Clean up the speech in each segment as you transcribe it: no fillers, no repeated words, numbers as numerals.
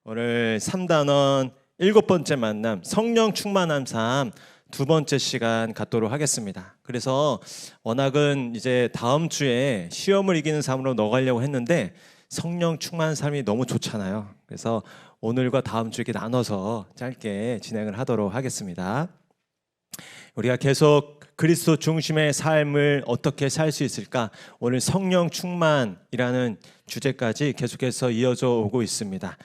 오늘 3단원 7번째 만남 성령 충만한 삶 2번째 시간 갖도록 하겠습니다. 그래서 워낙은 이제 다음 주에 시험을 이기는 삶으로 넣어가려고 했는데 성령 충만한 삶이 너무 좋잖아요. 그래서 오늘과 다음 주 이렇게 나눠서 짧게 진행을 하도록 하겠습니다. 우리가 계속 그리스도 중심의 삶을 어떻게 살 수 있을까? 오늘 성령 충만이라는 주제까지 계속해서 이어져 오고 있습니다.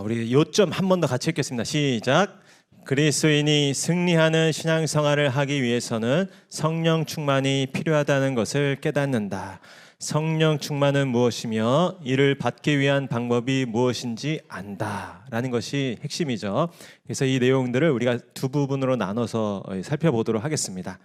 우리 요점 한 번 더 같이 읽겠습니다. 시작. 그리스도인이 승리하는 신앙생활을 하기 위해서는 성령 충만이 필요하다는 것을 깨닫는다. 성령 충만은 무엇이며 이를 받기 위한 방법이 무엇인지 안다라는 것이 핵심이죠. 그래서 이 내용들을 우리가 두 부분으로 나눠서 살펴보도록 하겠습니다.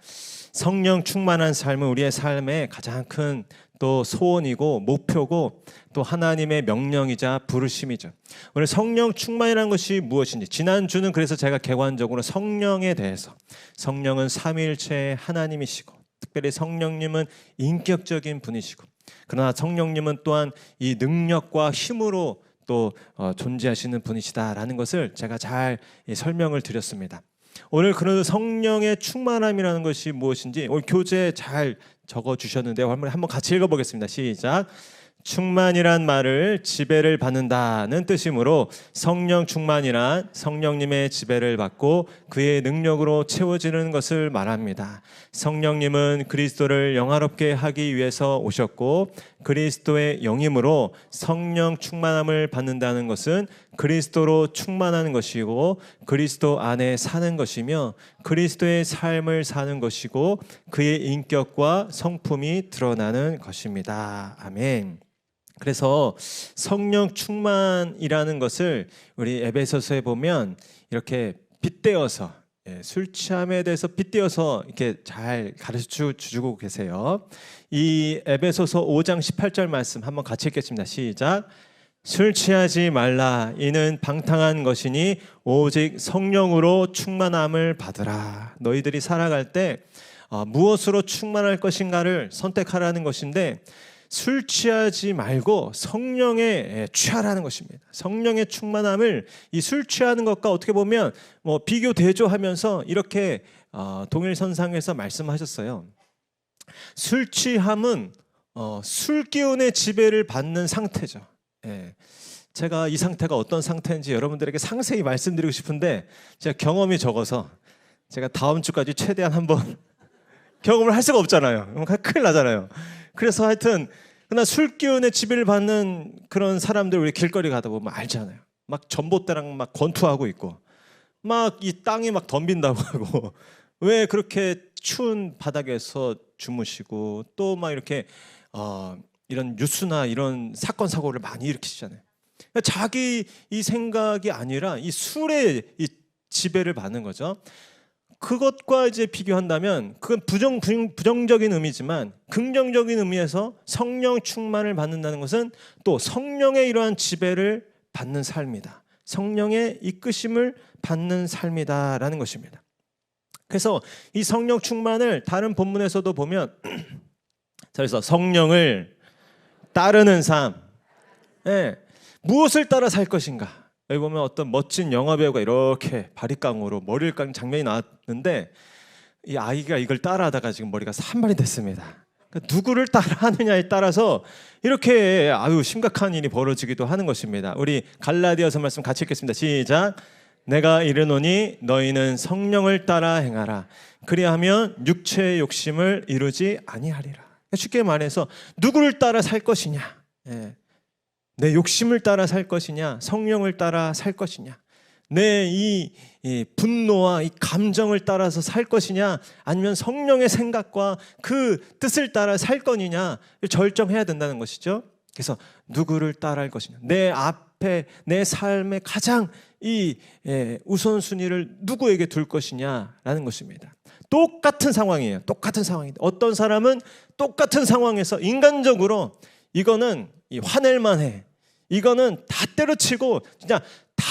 성령 충만한 삶은 우리의 삶의 가장 큰 또 소원이고 목표고 또 하나님의 명령이자 부르심이죠. 오늘 성령 충만이라는 것이 무엇인지, 지난주는 그래서 제가 객관적으로 성령에 대해서, 성령은 삼위일체의 하나님이시고 특별히 성령님은 인격적인 분이시고, 그러나 성령님은 또한 이 능력과 힘으로 또 존재하시는 분이시다라는 것을 제가 잘 설명을 드렸습니다. 오늘 그런 성령의 충만함이라는 것이 무엇인지 오늘 교재에 잘 적어주셨는데요. 한번 같이 읽어보겠습니다. 시작. 충만이란 말을 지배를 받는다는 뜻이므로 성령 충만이란 성령님의 지배를 받고 그의 능력으로 채워지는 것을 말합니다. 성령님은 그리스도를 영화롭게 하기 위해서 오셨고 그리스도의 영임으로 성령 충만함을 받는다는 것은 그리스도로 충만하는 것이고 그리스도 안에 사는 것이며 그리스도의 삶을 사는 것이고 그의 인격과 성품이 드러나는 것입니다. 아멘. 그래서 성령 충만이라는 것을 우리 에베소서에 보면 이렇게 빗대어서 술 취함에 대해서 빗대어서 이렇게 잘 가르쳐 주고 계세요. 이 에베소서 5장 18절 말씀 한번 같이 읽겠습니다. 시작. 술 취하지 말라. 이는 방탕한 것이니 오직 성령으로 충만함을 받으라. 너희들이 살아갈 때 무엇으로 충만할 것인가를 선택하라는 것인데 술 취하지 말고 성령에 취하라는 것입니다. 성령의 충만함을 이 술 취하는 것과 어떻게 보면 비교 대조하면서 이렇게 동일선상에서 말씀하셨어요. 술 취함은 술 기운의 지배를 받는 상태죠. 제가 이 상태가 어떤 상태인지 여러분들에게 상세히 말씀드리고 싶은데 제가 경험이 적어서 제가 다음 주까지 최대한 한번 경험을 할 수가 없잖아요. 큰일 나잖아요. 그래서 하여튼 그러나 술 기운의 지배를 받는 그런 사람들 우리 길거리 가다 보면 알잖아요. 막 전봇대랑 막 권투하고 있고 막 이 땅이 막 덤빈다고 하고 왜 그렇게 추운 바닥에서 주무시고 또 막 이렇게 이런 뉴스나 이런 사건 사고를 많이 일으키시잖아요. 그러니까 자기 이 생각이 아니라 이 술의 이 지배를 받는 거죠. 그것과 이제 비교한다면 그건 부정적인 의미지만 긍정적인 의미에서 성령 충만을 받는다는 것은 또 성령의 이러한 지배를 받는 삶이다. 성령의 이끄심을 받는 삶이다라는 것입니다. 그래서 이 성령 충만을 다른 본문에서도 보면 그래서 성령을 따르는 삶, 무엇을 따라 살 것인가? 여기 보면 어떤 멋진 영화배우가 이렇게 바리깡으로 머리를 깎는 장면이 나왔는데 이 아이가 이걸 따라하다가 지금 머리가 산발이 됐습니다. 그러니까 누구를 따라하느냐에 따라서 이렇게 심각한 일이 벌어지기도 하는 것입니다. 우리 갈라디아서 말씀 같이 읽겠습니다. 시작. 내가 이르노니 너희는 성령을 따라 행하라. 그리하면 육체의 욕심을 이루지 아니하리라. 쉽게 말해서 누구를 따라 살 것이냐? 내 욕심을 따라 살 것이냐, 성령을 따라 살 것이냐, 내 이 분노와 이 감정을 따라서 살 것이냐, 아니면 성령의 생각과 그 뜻을 따라 살 거냐 결정해야 된다는 것이죠. 그래서 누구를 따라할 것이냐, 내 앞에 내 삶의 가장 이 우선순위를 누구에게 둘 것이냐라는 것입니다. 똑같은 상황이에요. 똑같은 상황인데 어떤 사람은 똑같은 상황에서 인간적으로 이거는 화낼만 해. 이거는 다 때려치고 진짜 다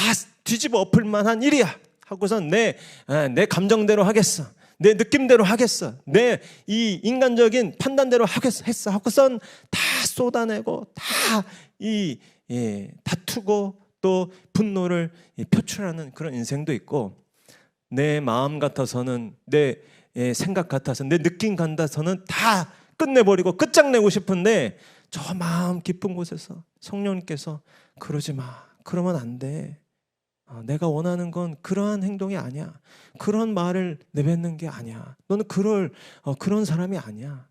뒤집어 엎을 만한 일이야 하고선 내 감정대로 하겠어. 내 느낌대로 하겠어. 내 이 인간적인 판단대로 하겠어. 하고선 다 쏟아내고 다 다투고 또 분노를 표출하는 그런 인생도 있고, 내 마음 같아서는, 내 생각 같아서, 내 느낌 같아서는 다 끝내버리고 끝장내고 싶은데, 저 마음 깊은 곳에서 성령님께서 그러지 마, 그러면 안 돼, 내가 원하는 건 그러한 행동이 아니야, 그런 말을 내뱉는 게 아니야, 너는 그런 사람이 아니야,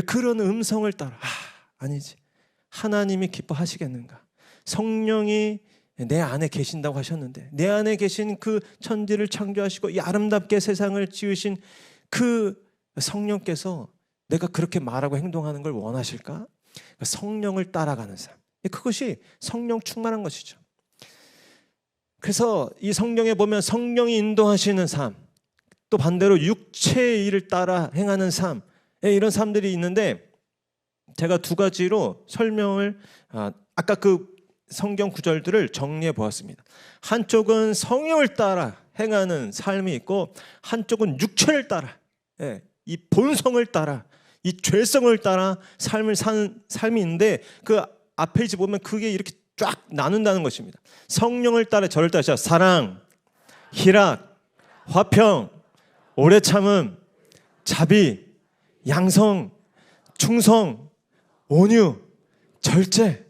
그런 음성을 따라. 아니지, 하나님이 기뻐하시겠는가? 성령이 내 안에 계신다고 하셨는데, 내 안에 계신 그 천지를 창조하시고 이 아름답게 세상을 지으신 그 성령께서 내가 그렇게 말하고 행동하는 걸 원하실까? 성령을 따라가는 삶, 그것이 성령 충만한 것이죠. 그래서 이 성경에 보면 성령이 인도하시는 삶, 또 반대로 육체의 일을 따라 행하는 삶, 이런 삶들이 있는데, 제가 두 가지로 설명을, 아까 그 성경 구절들을 정리해 보았습니다. 한쪽은 성령을 따라 행하는 삶이 있고, 한쪽은 육체를 따라, 이 본성을 따라, 이 죄성을 따라 삶을 사는 삶이 있는데, 그 앞에 보면 그게 이렇게 쫙 나눈다는 것입니다. 성령을 따라, 저를 따라 사랑, 희락, 화평, 오래 참음, 자비, 양성, 충성, 온유, 절제.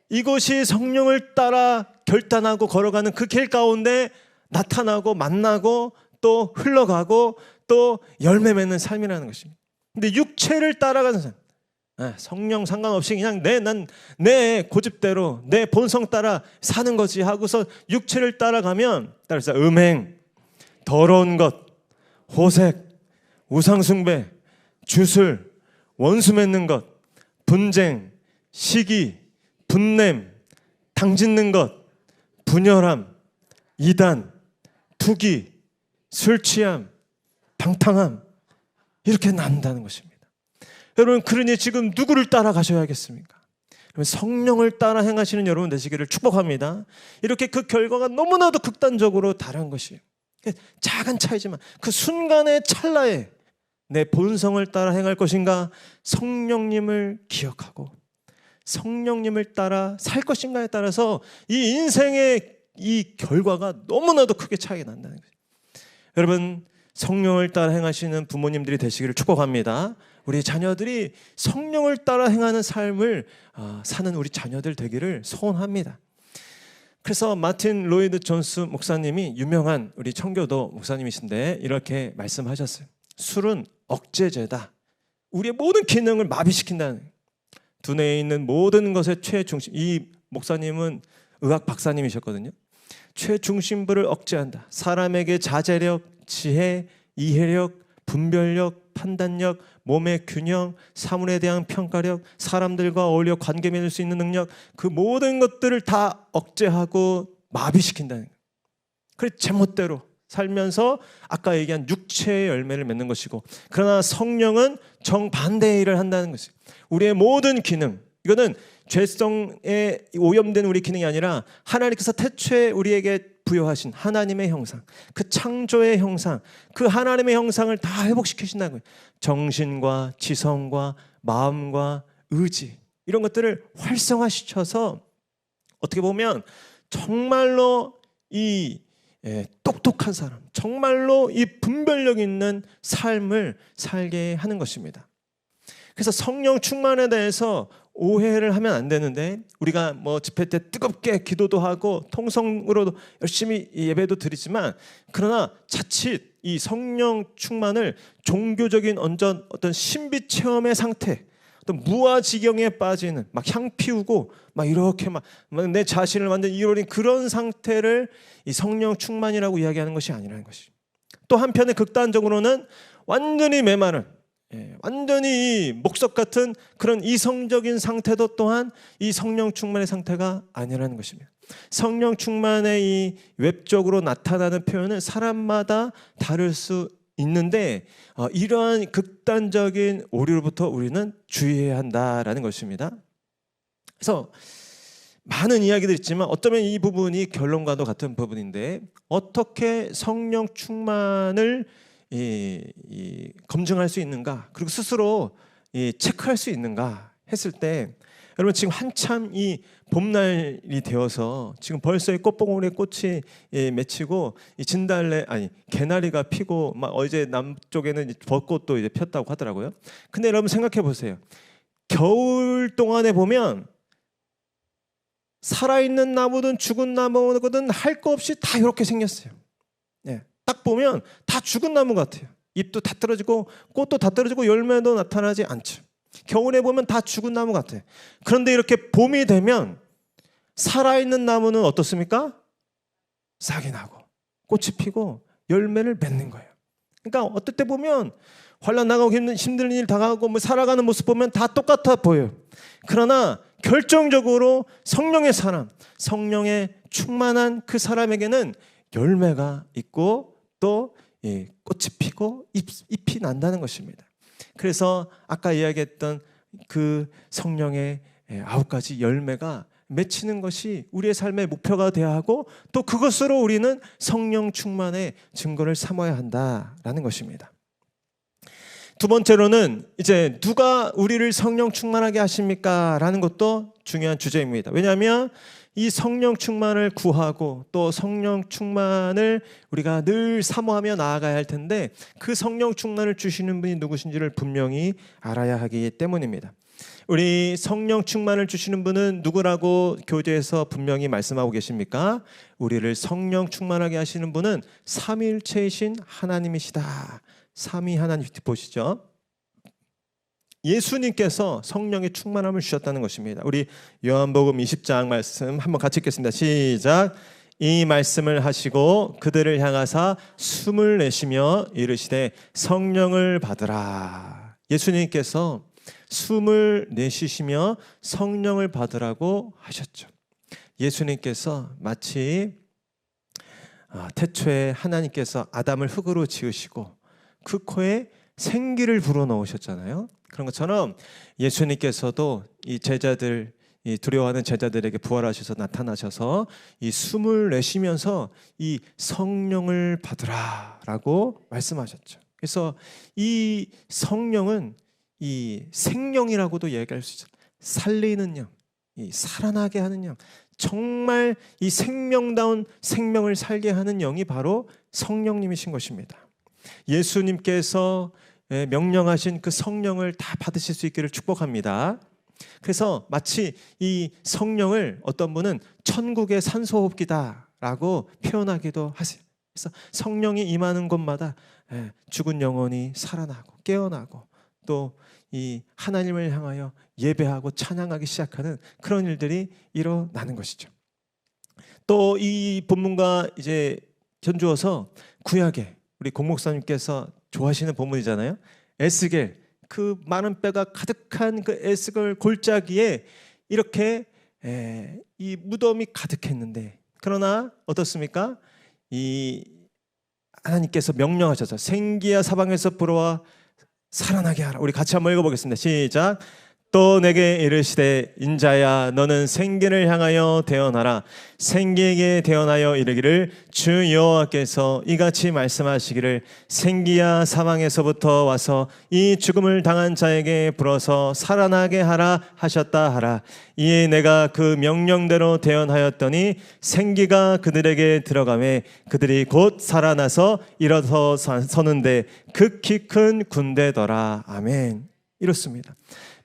이것이 성령을 따라 결단하고 걸어가는 그 길 가운데 나타나고 만나고 또 흘러가고 또 열매 맺는 삶이라는 것입니다. 근데 육체를 따라가는 삶, 성령 상관없이 그냥 내 고집대로 내 본성 따라 사는 거지 하고서 육체를 따라가면, 따라서 음행, 더러운 것, 호색, 우상숭배, 주술, 원수 맺는 것, 분쟁, 시기, 분냄, 당짓는 것, 분열함, 이단, 투기, 술 취함, 방탕함, 이렇게 난다는 것입니다. 여러분, 그러니 지금 누구를 따라가셔야겠습니까? 성령을 따라 행하시는 여러분 되시기를 축복합니다. 이렇게 그 결과가 너무나도 극단적으로 다른 것이에요. 작은 차이지만 그 순간의 찰나에 내 본성을 따라 행할 것인가, 성령님을 기억하고 성령님을 따라 살 것인가에 따라서 이 인생의 이 결과가 너무나도 크게 차이가 난다는 거예요. 여러분, 성령을 따라 행하시는 부모님들이 되시기를 축복합니다. 우리 자녀들이 성령을 따라 행하는 삶을 사는 우리 자녀들 되기를 소원합니다. 그래서 마틴 로이드 존스 목사님이, 유명한 우리 청교도 목사님이신데, 이렇게 말씀하셨어요. 술은 억제제다. 우리의 모든 기능을 마비시킨다는, 두뇌에 있는 모든 것의 최중심. 이 목사님은 의학 박사님이셨거든요. 최중심부를 억제한다. 사람에게 자제력, 지혜, 이해력, 분별력, 판단력, 몸의 균형, 사물에 대한 평가력, 사람들과 어울려 관계 맺을 수 있는 능력, 그 모든 것들을 다 억제하고 마비시킨다는 거예요. 그래서 제멋대로 살면서 아까 얘기한 육체의 열매를 맺는 것이고, 그러나 성령은 정반대의 일을 한다는 것이에요. 우리의 모든 기능, 이거는 죄성에 오염된 우리 기능이 아니라 하나님께서 태초에 우리에게 부여하신 하나님의 형상, 그 창조의 형상, 그 하나님의 형상을 다 회복시키신다는 거예요. 정신과 지성과 마음과 의지, 이런 것들을 활성화시켜서 어떻게 보면 정말로 이 똑똑한 사람, 정말로 이 분별력 있는 삶을 살게 하는 것입니다. 그래서 성령 충만에 대해서 오해를 하면 안 되는데, 우리가 뭐 집회 때 뜨겁게 기도도 하고 통성으로도 열심히 예배도 드리지만, 그러나 자칫 이 성령 충만을 종교적인 어떤 신비 체험의 상태, 어떤 무아지경에 빠지는, 막 향 피우고 막 이렇게 막 내 자신을 완전 잃어버린 그런 상태를 이 성령 충만이라고 이야기하는 것이 아니라는 것이. 또 한편에 극단적으로는 완전히 메마른, 완전히 목석 같은 그런 이성적인 상태도 또한 이 성령 충만의 상태가 아니라는 것입니다. 성령 충만의 이 외적으로 나타나는 표현은 사람마다 다를 수 있는데, 이러한 극단적인 오류로부터 우리는 주의해야 한다라는 것입니다. 그래서 많은 이야기들이 있지만 어쩌면 이 부분이 결론과도 같은 부분인데, 어떻게 성령 충만을 검증할 수 있는가, 그리고 스스로 체크할 수 있는가 했을 때, 여러분 지금 한참 이 봄날이 되어서 지금 벌써 이 꽃봉오리에 꽃이 맺히고 이 진달래 개나리가 피고 막 어제 남쪽에는 벚꽃도 이제 폈다고 하더라고요. 근데 여러분 생각해 보세요. 겨울 동안에 보면 살아있는 나무든 죽은 나무든 할 거 없이 다 이렇게 생겼어요. 네, 딱 보면 다 죽은 나무 같아요. 잎도 다 떨어지고 꽃도 다 떨어지고 열매도 나타나지 않죠. 겨울에 보면 다 죽은 나무 같아요. 그런데 이렇게 봄이 되면 살아있는 나무는 어떻습니까? 싹이 나고 꽃이 피고 열매를 맺는 거예요. 그러니까 어떨 때 보면 환난 나가고 힘든 일 당하고 뭐 살아가는 모습 보면 다 똑같아 보여요. 그러나 결정적으로 성령의 사람, 성령의 충만한 그 사람에게는 열매가 있고 또 꽃이 피고 잎이 난다는 것입니다. 그래서 아까 이야기했던 그 성령의 9가지 열매가 맺히는 것이 우리의 삶의 목표가 되어야 하고 또 그것으로 우리는 성령 충만의 증거를 삼아야 한다라는 것입니다. 두 번째로는 이제 누가 우리를 성령 충만하게 하십니까? 라는 것도 중요한 주제입니다. 왜냐하면 이 성령 충만을 구하고 또 성령 충만을 우리가 늘 사모하며 나아가야 할 텐데 그 성령 충만을 주시는 분이 누구신지를 분명히 알아야 하기 때문입니다. 우리 성령 충만을 주시는 분은 누구라고 교제에서 분명히 말씀하고 계십니까? 우리를 성령 충만하게 하시는 분은 삼위일체이신 하나님이시다. 삼위 하나님 보시죠. 예수님께서 성령의 충만함을 주셨다는 것입니다. 우리 요한복음 20장 말씀 한번 같이 읽겠습니다. 시작. 이 말씀을 하시고 그들을 향하사 숨을 내쉬며 이르시되 성령을 받으라. 예수님께서 숨을 내쉬시며 성령을 받으라고 하셨죠. 예수님께서 마치 태초에 하나님께서 아담을 흙으로 지으시고 그 코에 생기를 불어넣으셨잖아요. 그런 것처럼 예수님께서도 이 제자들, 이 두려워하는 제자들에게 부활하셔서 나타나셔서 이 숨을 내쉬면서 이 성령을 받으라라고 말씀하셨죠. 그래서 이 성령은 이 생명이라고도 얘기할 수 있어요. 살리는 영, 이 살아나게 하는 영, 정말 이 생명다운 생명을 살게 하는 영이 바로 성령님이신 것입니다. 예수님께서 명령하신 그 성령을 다 받으실 수 있기를 축복합니다. 그래서 마치 이 성령을 어떤 분은 천국의 산소호흡기다라고 표현하기도 하세요. 그래서 성령이 임하는 곳마다 죽은 영혼이 살아나고 깨어나고 또 이 하나님을 향하여 예배하고 찬양하기 시작하는 그런 일들이 일어나는 것이죠. 또 이 본문과 이제 견주어서 구약에 우리 공목사님께서 좋아하시는 본문이잖아요. 에스겔, 그 많은 뼈가 가득한 그 에스겔 골짜기에 이렇게 이 무덤이 가득했는데 그러나 어떻습니까? 이 하나님께서 명령하셔서 생기야 사방에서 불어와 살아나게 하라. 우리 같이 한번 읽어보겠습니다. 시작. 또 내게 이르시되 인자야 너는 생기를 향하여 대언하라. 생기에게 대언하여 이르기를 주 여호와께서 이같이 말씀하시기를 생기야 사망에서부터 와서 이 죽음을 당한 자에게 불어서 살아나게 하라 하셨다 하라. 이에 내가 그 명령대로 대언하였더니 생기가 그들에게 들어가매 그들이 곧 살아나서 일어서 서는데 극히 큰 군대더라. 아멘. 이렇습니다.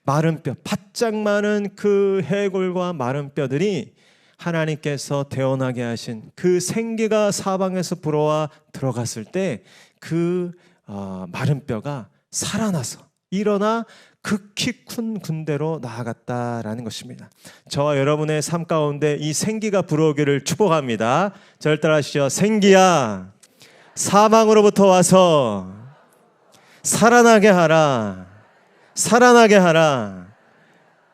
마른 뼈, 바짝 마른 그 해골과 마른 뼈들이 하나님께서 대언하게 하신 그 생기가 사방에서 불어와 들어갔을 때 그 마른 뼈가 살아나서 일어나 극히 큰 군대로 나아갔다라는 것입니다. 저와 여러분의 삶 가운데 이 생기가 불어오기를 축복합니다. 저를 따라하시죠. 생기야 사방으로부터 와서 살아나게 하라. 살아나게 하라.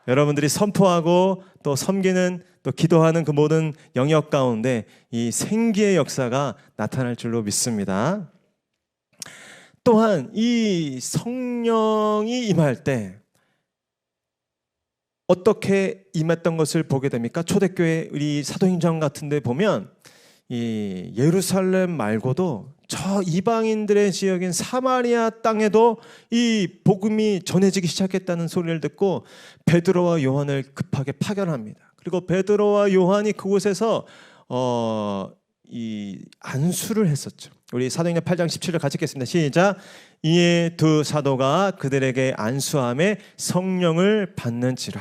여러분들이 선포하고 또 섬기는 또 기도하는 그 모든 영역 가운데 이 생기의 역사가 나타날 줄로 믿습니다. 또한 이 성령이 임할 때 어떻게 임했던 것을 보게 됩니까? 초대교회 우리 사도행전 같은 데 보면 이 예루살렘 말고도 저 이방인들의 지역인 사마리아 땅에도 이 복음이 전해지기 시작했다는 소리를 듣고 베드로와 요한을 급하게 파견합니다. 그리고 베드로와 요한이 그곳에서 이 안수를 했었죠. 우리 사도행전 8장 17절 같이 읽겠습니다. 시작. 이에 두 사도가 그들에게 안수함에 성령을 받는지라.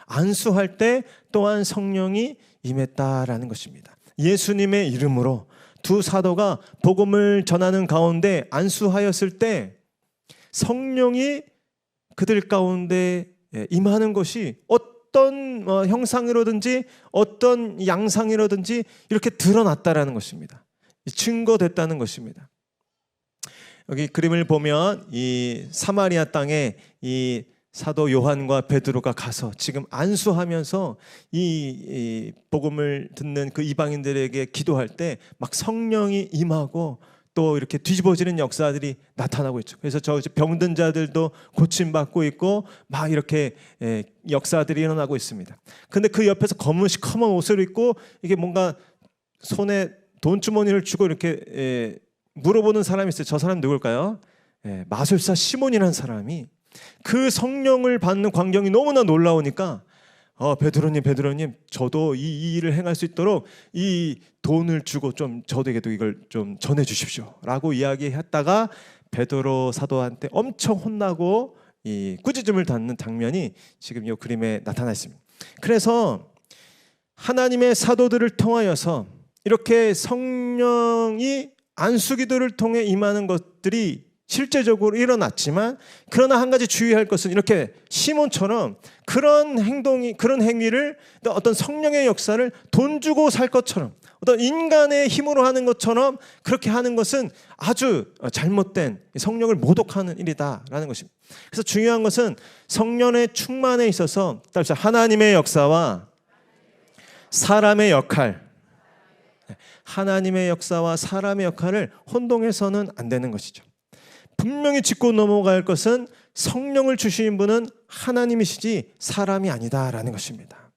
안수할 때 또한 성령이 임했다라는 것입니다. 예수님의 이름으로 두 사도가 복음을 전하는 가운데 안수하였을 때 성령이 그들 가운데 임하는 것이 어떤 형상이라든지 어떤 양상이라든지 이렇게 드러났다라는 것입니다. 증거됐다는 것입니다. 여기 그림을 보면 이 사마리아 땅에 이 사도 요한과 베드로가 가서 지금 안수하면서 이 복음을 듣는 그 이방인들에게 기도할 때 막 성령이 임하고 또 이렇게 뒤집어지는 역사들이 나타나고 있죠. 그래서 저 병든 자들도 고침받고 있고 막 이렇게 역사들이 일어나고 있습니다. 근데 그 옆에서 검은 시커먼 옷을 입고 이게 뭔가 손에 돈주머니를 쥐고 이렇게 물어보는 사람이 있어요. 저 사람 누굴까요? 마술사 시몬이라는 사람이 그 성령을 받는 광경이 너무나 놀라우니까 베드로님 저도 이 일을 행할 수 있도록 이 돈을 주고 좀 저에게도 이걸 좀 전해 주십시오 라고 이야기했다가 베드로 사도한테 엄청 혼나고 이 꾸짖음을 받는 장면이 지금 이 그림에 나타나 있습니다. 그래서 하나님의 사도들을 통하여서 이렇게 성령이 안수기도를 통해 임하는 것들이 실제적으로 일어났지만 그러나 한 가지 주의할 것은 이렇게 시몬처럼 그런 행위를 어떤 성령의 역사를 돈 주고 살 것처럼 어떤 인간의 힘으로 하는 것처럼 그렇게 하는 것은 아주 잘못된 성령을 모독하는 일이다라는 것입니다. 그래서 중요한 것은 성령의 충만에 있어서 하나님의 역사와 사람의 역할, 하나님의 역사와 사람의 역할을 혼동해서는 안 되는 것이죠. 분명히 짚고 넘어갈 것은 성령을 주신 분은 하나님이시지 사람이 아니다라는 것입니다.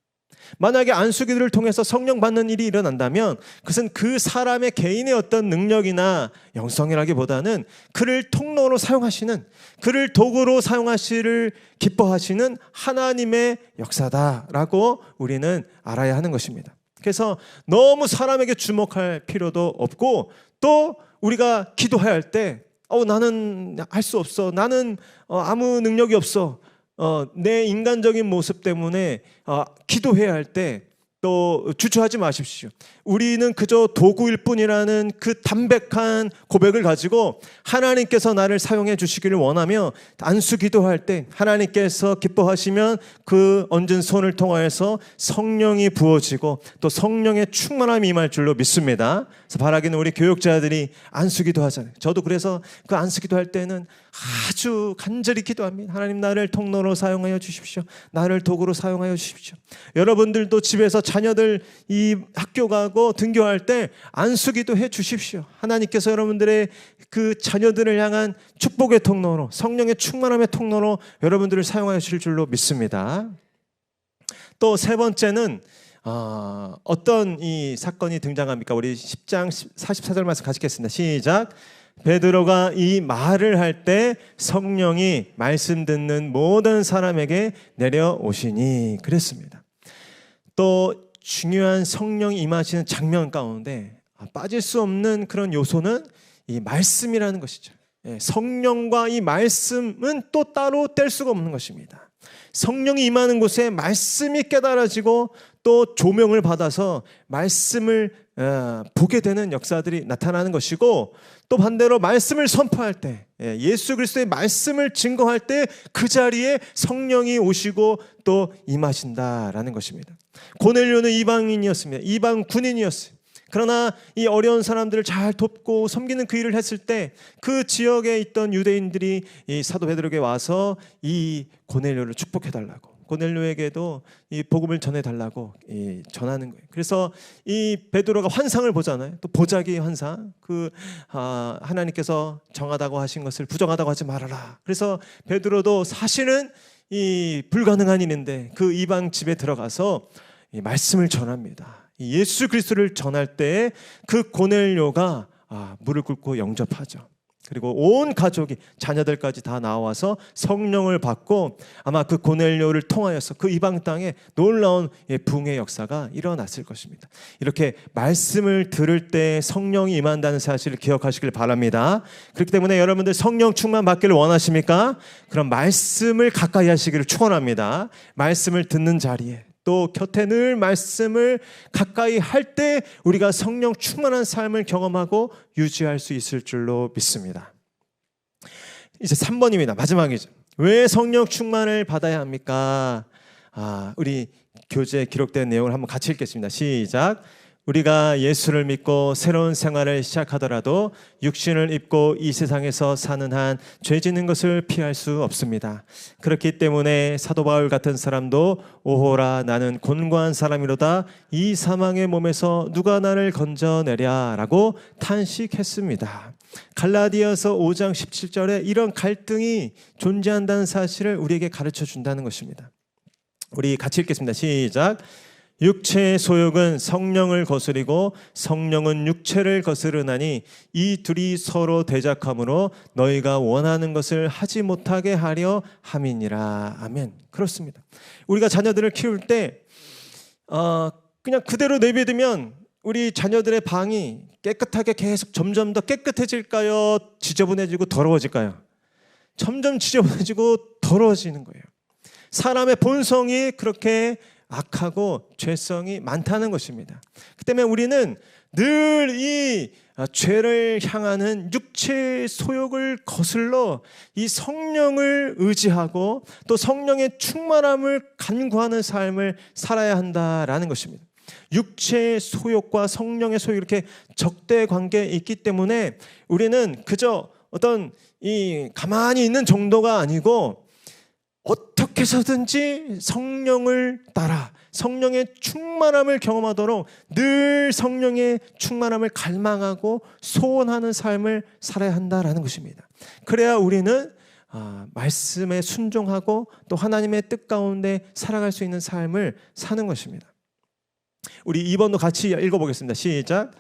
만약에 안수기도를 통해서 성령 받는 일이 일어난다면 그것은 그 사람의 개인의 어떤 능력이나 영성이라기보다는 그를 통로로 사용하시는, 그를 도구로 사용하시를 기뻐하시는 하나님의 역사다라고 우리는 알아야 하는 것입니다. 그래서 너무 사람에게 주목할 필요도 없고 또 우리가 기도해야 할 때 나는 할 수 없어. 나는 아무 능력이 없어. 내 인간적인 모습 때문에 기도해야 할 때 또 주저하지 마십시오. 우리는 그저 도구일 뿐이라는 그 담백한 고백을 가지고 하나님께서 나를 사용해 주시기를 원하며 안수 기도할 때 하나님께서 기뻐하시면 그 얹은 손을 통하여서 성령이 부어지고 또 성령의 충만함이 임할 줄로 믿습니다. 그래서 바라기는 우리 교육자들이 안수 기도하잖아요. 저도 그래서 그 안수 기도할 때는 아주 간절히 기도합니다. 하나님 나를 통로로 사용하여 주십시오. 나를 도구로 사용하여 주십시오. 여러분들도 집에서 자녀들 이 학교 가고 등교할 때 안수기도 해 주십시오. 하나님께서 여러분들의 그 자녀들을 향한 축복의 통로로 성령의 충만함의 통로로 여러분들을 사용하여 주실 줄로 믿습니다. 또 세 번째는 어떤 이 사건이 등장합니까? 우리 10장 44절 말씀 같이 읽겠습니다. 시작. 베드로가 이 말을 할 때 성령이 말씀 듣는 모든 사람에게 내려오시니 그랬습니다. 또 중요한 성령이 임하시는 장면 가운데 빠질 수 없는 그런 요소는 이 말씀이라는 것이죠. 성령과 이 말씀은 또 따로 뗄 수가 없는 것입니다. 성령이 임하는 곳에 말씀이 깨달아지고 또 조명을 받아서 말씀을 보게 되는 역사들이 나타나는 것이고 또 반대로 말씀을 선포할 때 예수 그리스도의 말씀을 증거할 때 그 자리에 성령이 오시고 또 임하신다라는 것입니다. 고넬료는 이방인이었습니다. 이방 군인이었어요. 그러나 이 어려운 사람들을 잘 돕고 섬기는 그 일을 했을 때 그 지역에 있던 유대인들이 이 사도 베드로에게 와서 이 고넬료를 축복해달라고 고넬료에게도 이 복음을 전해달라고 전하는 거예요. 그래서 이 베드로가 환상을 보잖아요. 또 보자기의 환상, 하나님께서 정하다고 하신 것을 부정하다고 하지 말아라. 그래서 베드로도 사실은 이 불가능한 일인데 그 이방 집에 들어가서 이 말씀을 전합니다. 예수 그리스도를 전할 때 그 고넬료가 무릎 꿇고 영접하죠. 그리고 온 가족이 자녀들까지 다 나와서 성령을 받고 아마 그 고넬료를 통하여서 그 이방 땅에 놀라운 부흥의 역사가 일어났을 것입니다. 이렇게 말씀을 들을 때 성령이 임한다는 사실을 기억하시길 바랍니다. 그렇기 때문에 여러분들 성령 충만 받기를 원하십니까? 그럼 말씀을 가까이 하시기를 축원합니다. 말씀을 듣는 자리에 또 곁에 늘 말씀을 가까이 할 때 우리가 성령 충만한 삶을 경험하고 유지할 수 있을 줄로 믿습니다. 이제 3번입니다. 마지막이죠. 왜 성령 충만을 받아야 합니까? 우리 교재에 기록된 내용을 한번 같이 읽겠습니다. 시작. 우리가 예수를 믿고 새로운 생활을 시작하더라도 육신을 입고 이 세상에서 사는 한 죄 짓는 것을 피할 수 없습니다. 그렇기 때문에 사도 바울 같은 사람도 오호라 나는 곤고한 사람이로다 이 사망의 몸에서 누가 나를 건져내랴 라고 탄식했습니다. 갈라디아서 5장 17절에 이런 갈등이 존재한다는 사실을 우리에게 가르쳐 준다는 것입니다. 우리 같이 읽겠습니다. 시작. 육체의 소욕은 성령을 거스리고 성령은 육체를 거스르나니 이 둘이 서로 대적함으로 너희가 원하는 것을 하지 못하게 하려 함이니라. 아멘. 그렇습니다. 우리가 자녀들을 키울 때 그냥 그대로 내비두면 우리 자녀들의 방이 깨끗하게 계속 점점 더 깨끗해질까요? 지저분해지고 더러워질까요? 점점 지저분해지고 더러워지는 거예요. 사람의 본성이 그렇게 악하고 죄성이 많다는 것입니다. 그 때문에 우리는 늘 이 죄를 향하는 육체의 소욕을 거슬러 이 성령을 의지하고 또 성령의 충만함을 간구하는 삶을 살아야 한다라는 것입니다. 육체의 소욕과 성령의 소욕이 이렇게 적대 관계에 있기 때문에 우리는 그저 어떤 이 가만히 있는 정도가 아니고 어떻게 해서든지 성령을 따라 성령의 충만함을 경험하도록 늘 성령의 충만함을 갈망하고 소원하는 삶을 살아야 한다라는 것입니다. 그래야 우리는 말씀에 순종하고 또 하나님의 뜻 가운데 살아갈 수 있는 삶을 사는 것입니다. 우리 2번도 같이 읽어보겠습니다. 시작.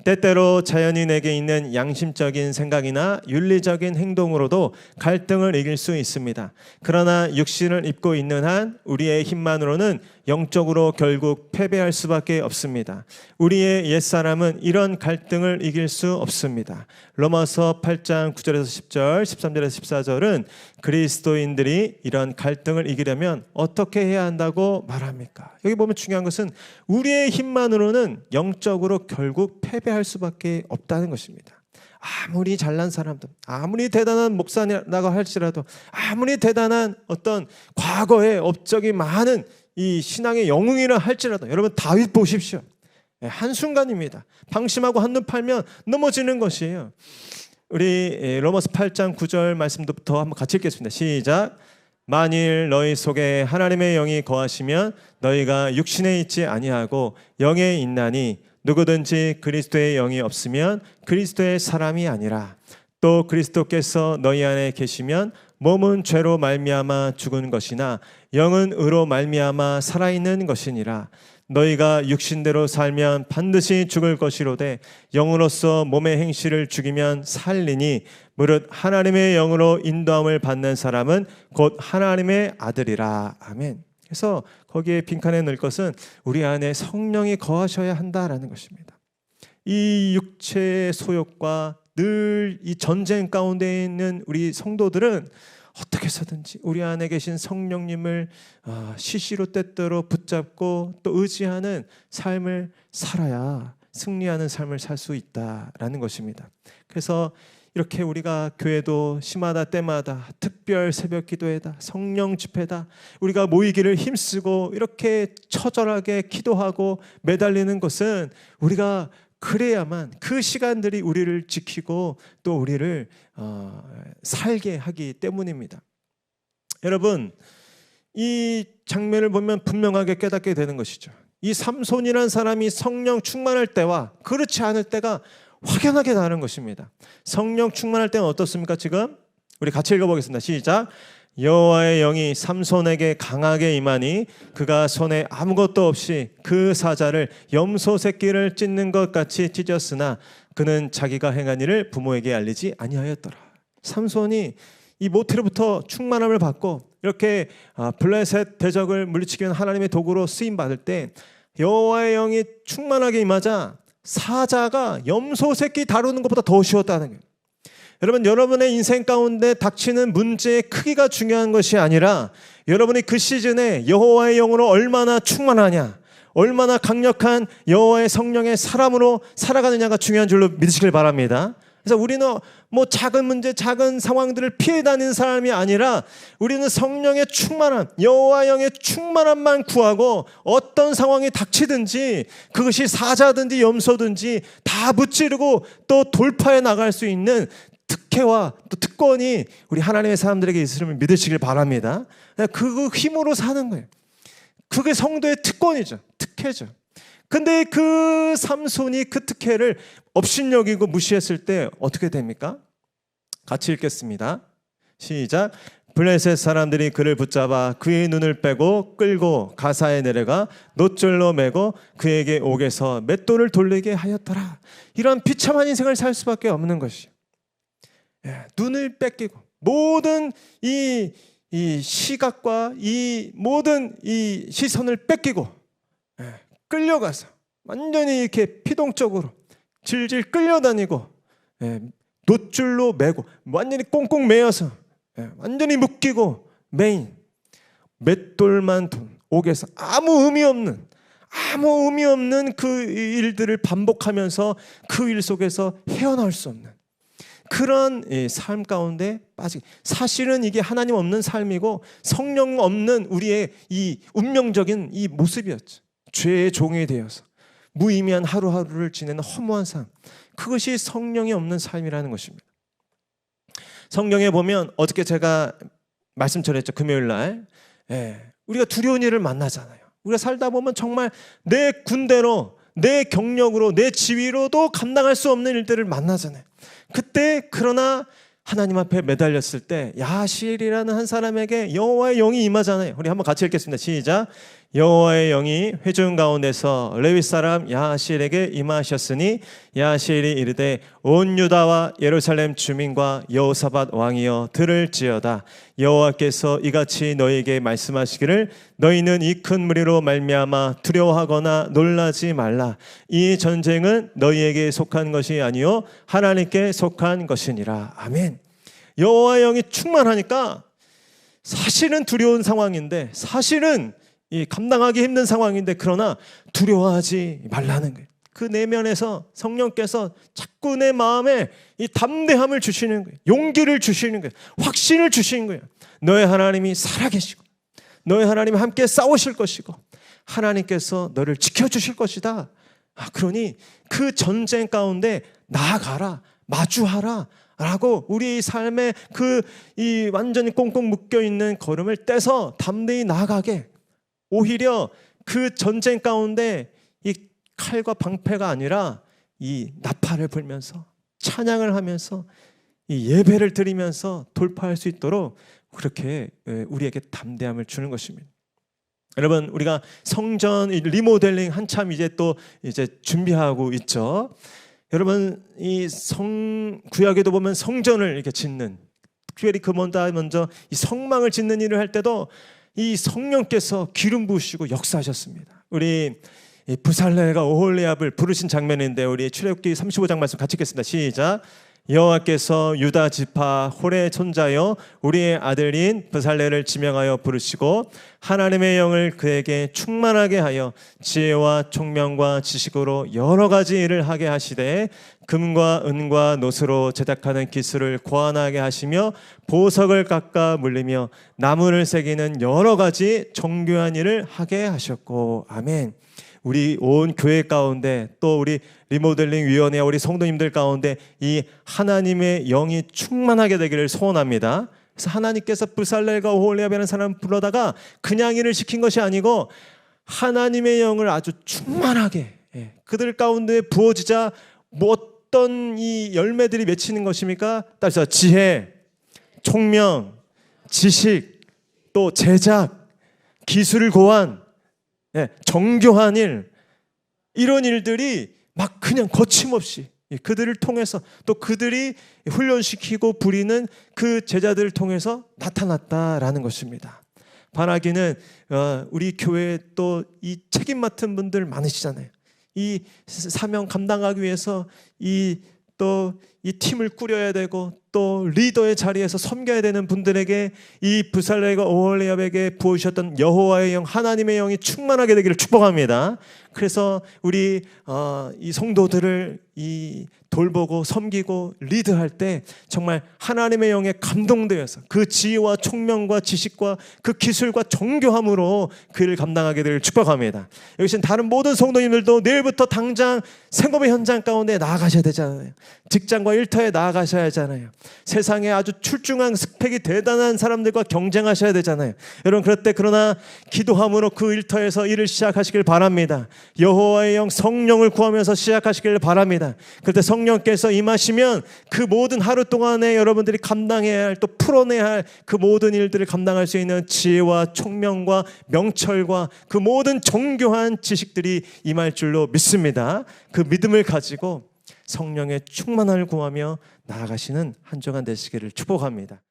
때때로 자연인에게 있는 양심적인 생각이나 윤리적인 행동으로도 갈등을 이길 수 있습니다. 그러나 육신을 입고 있는 한 우리의 힘만으로는 영적으로 결국 패배할 수밖에 없습니다. 우리의 옛사람은 이런 갈등을 이길 수 없습니다. 로마서 8장 9절에서 10절, 13절에서 14절은 그리스도인들이 이런 갈등을 이기려면 어떻게 해야 한다고 말합니까? 여기 보면 중요한 것은 우리의 힘만으로는 영적으로 결국 패배할 수밖에 없다는 것입니다. 아무리 잘난 사람들, 아무리 대단한 목사라고 할지라도, 아무리 대단한 어떤 과거의 업적이 많은 이 신앙의 영웅이라 할지라도, 여러분 다윗 보십시오. 한순간입니다. 방심하고 한눈 팔면 넘어지는 것이에요. 우리 로마서 8장 9절 말씀부터 한번 같이 읽겠습니다. 시작. 만일 너희 속에 하나님의 영이 거하시면 너희가 육신에 있지 아니하고 영에 있나니 누구든지 그리스도의 영이 없으면 그리스도의 사람이 아니라 또 그리스도께서 너희 안에 계시면 몸은 죄로 말미암아 죽은 것이나 영은 의로 말미암아 살아있는 것이니라. 너희가 육신대로 살면 반드시 죽을 것이로되 영으로서 몸의 행실을 죽이면 살리니 무릇 하나님의 영으로 인도함을 받는 사람은 곧 하나님의 아들이라. 아멘. 그래서 거기에 빈칸에 넣을 것은 우리 안에 성령이 거하셔야 한다라는 것입니다. 이 육체의 소욕과 늘 이 전쟁 가운데 있는 우리 성도들은 어떻게 해서든지 우리 안에 계신 성령님을 시시로 때때로 붙잡고 또 의지하는 삶을 살아야 승리하는 삶을 살 수 있다라는 것입니다. 그래서 이렇게 우리가 교회도 시마다 때마다 특별 새벽 기도회다, 성령 집회다, 우리가 모이기를 힘쓰고 이렇게 처절하게 기도하고 매달리는 것은 우리가 그래야만 그 시간들이 우리를 지키고 또 우리를 살게 하기 때문입니다. 여러분, 이 장면을 보면 분명하게 깨닫게 되는 것이죠. 이 삼손이라는 사람이 성령 충만할 때와 그렇지 않을 때가 확연하게 다른 것입니다. 성령 충만할 때는 어떻습니까? 지금 우리 같이 읽어보겠습니다. 시작. 여호와의 영이 삼손에게 강하게 임하니 그가 손에 아무것도 없이 그 사자를 염소 새끼를 찢는 것 같이 찢었으나 그는 자기가 행한 일을 부모에게 알리지 아니하였더라. 삼손이 이 모태로부터 충만함을 받고 이렇게 블레셋 대적을 물리치기 위한 하나님의 도구로 쓰임 받을 때 여호와의 영이 충만하게 임하자 사자가 염소 새끼 다루는 것보다 더 쉬웠다는 거예요. 여러분, 여러분의 인생 가운데 닥치는 문제의 크기가 중요한 것이 아니라 여러분이 그 시즌에 여호와의 영으로 얼마나 충만하냐, 얼마나 강력한 여호와의 성령의 사람으로 살아가느냐가 중요한 줄로 믿으시길 바랍니다. 그래서 우리는 뭐 작은 문제, 작은 상황들을 피해 다니는 사람이 아니라 우리는 성령의 충만함, 여호와 영의 충만함만 구하고 어떤 상황이 닥치든지 그것이 사자든지 염소든지 다 무찌르고 또 돌파해 나갈 수 있는 특혜와 또 특권이 우리 하나님의 사람들에게 있음을 믿으시길 바랍니다. 그 힘으로 사는 거예요. 그게 성도의 특권이죠. 특혜죠. 근데 그 삼손이 그 특혜를 업신여기고 무시했을 때 어떻게 됩니까? 같이 읽겠습니다. 시작. 블레셋 사람들이 그를 붙잡아 그의 눈을 빼고 끌고 가사에 내려가 놋줄로 매고 그에게 옥에서 맷돌을 돌리게 하였더라. 이런 비참한 인생을 살 수밖에 없는 것이요. 눈을 뺏기고 모든 이 시각과 이 모든 이 시선을 뺏기고 끌려가서 완전히 이렇게 피동적으로 질질 끌려다니고 놋줄로 매고 완전히 꽁꽁 매여서 완전히 묶이고 매인 맷돌만 돈 옥에서 아무 의미 없는 그 일들을 반복하면서 그 일 속에서 헤어나올 수 없는 그런 삶 가운데 빠지게. 사실은 이게 하나님 없는 삶이고 성령 없는 우리의 이 운명적인 이 모습이었죠. 죄의 종이 되어서 무의미한 하루하루를 지내는 허무한 삶, 그것이 성령이 없는 삶이라는 것입니다. 성경에 보면 어저께 제가 말씀 전했죠. 금요일날 우리가 두려운 일을 만나잖아요. 우리가 살다 보면 정말 내 군대로, 내 경력으로, 내 지위로도 감당할 수 없는 일들을 만나잖아요. 그때 그러나 하나님 앞에 매달렸을 때 야시엘이라는 한 사람에게 여호와의 영이 임하잖아요. 우리 한번 같이 읽겠습니다. 시작. 여호와의 영이 회중 가운데서 레위 사람 야시엘에게 임하셨으니 야시엘이 이르되 온 유다와 예루살렘 주민과 여호사밧 왕이여 들을지어다. 여호와께서 이같이 너희에게 말씀하시기를 너희는 이 큰 무리로 말미암아 두려워하거나 놀라지 말라. 이 전쟁은 너희에게 속한 것이 아니요 하나님께 속한 것이니라. 아멘. 여호와의 영이 충만하니까 사실은 두려운 상황인데, 사실은 이 감당하기 힘든 상황인데, 그러나 두려워하지 말라는 거예요. 그 내면에서 성령께서 자꾸 내 마음에 이 담대함을 주시는 거예요. 용기를 주시는 거예요. 확신을 주시는 거예요. 너의 하나님이 살아계시고 너의 하나님이 함께 싸우실 것이고 하나님께서 너를 지켜주실 것이다. 그러니 그 전쟁 가운데 나아가라, 마주하라 라고 우리 삶의 그 이 완전히 꽁꽁 묶여있는 걸음을 떼서 담대히 나아가게, 오히려 그 전쟁 가운데 이 칼과 방패가 아니라 이 나팔을 불면서 찬양을 하면서 이 예배를 드리면서 돌파할 수 있도록 그렇게 우리에게 담대함을 주는 것입니다. 여러분, 우리가 성전 리모델링 한참 이제 준비하고 있죠. 여러분, 이 구약에도 보면 성전을 이렇게 짓는, 특별히 먼저 이 성망을 짓는 일을 할 때도 이 성령께서 기름 부으시고 역사하셨습니다. 우리 부살렐과 오홀리압을 부르신 장면인데 우리 출애굽기 35장 말씀 같이 읽겠습니다. 시작. 여호와께서 유다 지파 홀의 손자여 우리의 아들인 부살렐을 지명하여 부르시고 하나님의 영을 그에게 충만하게 하여 지혜와 총명과 지식으로 여러 가지 일을 하게 하시되 금과 은과 노스로 제작하는 기술을 고안하게 하시며 보석을 깎아 물리며 나무를 새기는 여러 가지 정교한 일을 하게 하셨고. 아멘. 우리 온 교회 가운데 또 우리 리모델링 위원회와 우리 성도님들 가운데 이 하나님의 영이 충만하게 되기를 소원합니다. 그래서 하나님께서 부살렐과 오홀리압이라는 사람을 불러다가 그냥 일을 시킨 것이 아니고 하나님의 영을 아주 충만하게 그들 가운데 부어지자 어떤 이 열매들이 맺히는 것입니까? 따라서 지혜, 총명, 지식, 또 제작, 기술 고안, 정교한 일, 이런 일들이 막 그냥 거침없이 그들을 통해서 또 그들이 훈련시키고 부리는 그 제자들을 통해서 나타났다라는 것입니다. 반하기는 우리 교회에 또 이 책임 맡은 분들 많으시잖아요. 이 사명 감당하기 위해서 또 이 팀을 꾸려야 되고 또 리더의 자리에서 섬겨야 되는 분들에게 이 부살레가 오홀리압에게 부어주셨던 여호와의 영, 하나님의 영이 충만하게 되기를 축복합니다. 그래서 우리 이 성도들을 돌보고 섬기고 리드할 때 정말 하나님의 영에 감동되어서 그 지혜와 총명과 지식과 그 기술과 정교함으로 그 일을 감당하게 되기를 축복합니다. 여기 계신 다른 모든 성도님들도 내일부터 당장 생업의 현장 가운데 나아가셔야 되잖아요. 직장과 일터에 나아가셔야 하잖아요. 세상에 아주 출중한 스펙이 대단한 사람들과 경쟁하셔야 되잖아요. 여러분 그럴 때 그러나 기도함으로 그 일터에서 일을 시작하시길 바랍니다. 여호와의 영 성령을 구하면서 시작하시길 바랍니다. 그럴 때 성령께서 임하시면 그 모든 하루 동안에 여러분들이 감당해야 할 또 풀어내야 할 그 모든 일들을 감당할 수 있는 지혜와 총명과 명철과 그 모든 정교한 지식들이 임할 줄로 믿습니다. 그 믿음을 가지고 성령의 충만함을 구하며 나아가시는 한 주간 되시기를 축복합니다.